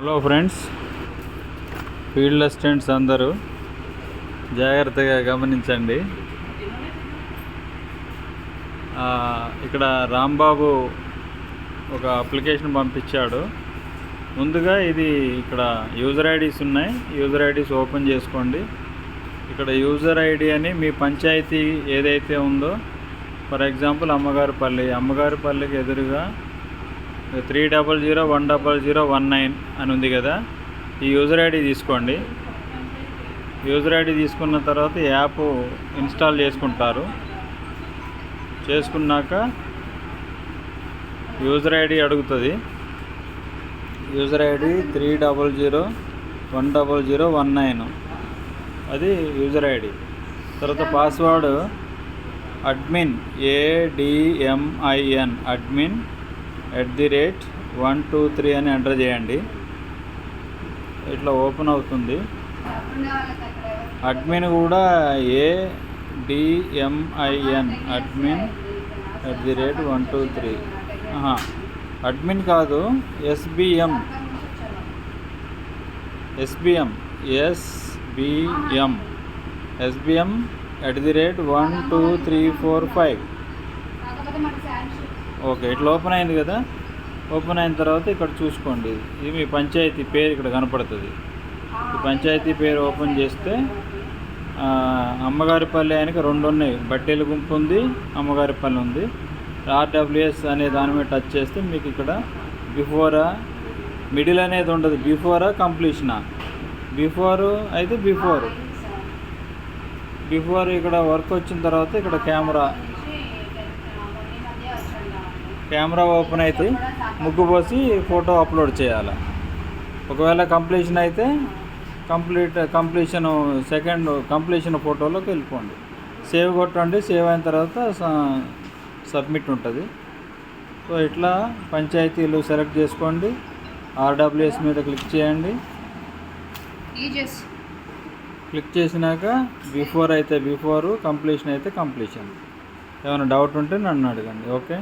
Hello friends, field assistants అందరూ జాగ్రత్తగా గమనించండి. ఇక్కడ రాంబాబు ఒక అప్లికేషన్ పంపించాడు. ముందుగా ఇది ఇక్కడ యూజర్ ఐడీస్ ఉన్నాయి. యూజర్ ఐడీస్ ఓపెన్ చేసుకోండి. ఇక్కడ యూజర్ ఐడి అని మీ పంచాయతీ ఏదైతే ఉందో, ఫర్ ఎగ్జాంపుల్ అమ్మగారిపల్లికి ఎదురుగా 300100019 అని ఉంది కదా, ఈ యూజర్ ఐడి తీసుకోండి. యూజర్ ఐడి తీసుకున్న తర్వాత యాప్ ఇన్స్టాల్ చేసుకుంటారు. చేసుకున్నాక యూజర్ ఐడి అడుగుతుంది. యూజర్ ఐడి 300100019 అది యూజర్ ఐడి. తర్వాత పాస్వర్డ్ అడ్మిన్ ADMIN అడ్మిన్ @123 అని ఎంటర్ చేయండి. ఇట్లా ఓపెన్ అవుతుంది. అడ్మిన్ కూడా ADMIN అడ్మిన్ @123. అడ్మిన్ కాదు, SBM @12345. ఓకే, ఇట్లా ఓపెన్ అయింది కదా. ఓపెన్ అయిన తర్వాత ఇక్కడ చూసుకోండి, ఇది మీ పంచాయతీ పేరు ఇక్కడ కనపడుతుంది. ఈ పంచాయతీ పేరు ఓపెన్ చేస్తే అమ్మగారిపల్లి ఆయనకి 2 ఉన్నాయి. బట్టెల గుంపు ఉంది, అమ్మగారిపల్లి ఉంది. RWS అనే దాని మీద టచ్ చేస్తే మీకు ఇక్కడ బిఫోరా, మిడిల్ అనేది ఉండదు. బిఫోరా కంప్లీషనా? బిఫోర్ అయితే బిఫోర్ ఇక్కడ వర్క్ వచ్చిన తర్వాత ఇక్కడ కెమెరా ఓపెన్ అయితే ముగ్గు పోసి ఫోటో అప్లోడ్ చేయాలి. ఒకవేళ కంప్లీషన్ అయితే కంప్లీషన్ ఫోటోలోకి వెళ్ళిపోండి. సేవ్ కొట్టండి. సేవ్ అయిన తర్వాత సబ్మిట్ ఉంటుంది. సో ఇట్లా పంచాయతీలు సెలెక్ట్ చేసుకోండి. RWS మీద క్లిక్ చేయండి. క్లిక్ చేసినాక బిఫోర్ అయితే బిఫోరు, కంప్లీషన్ అయితే కంప్లీషన్. ఏమైనా డౌట్ ఉంటే నన్ను అడగండి. ఓకే.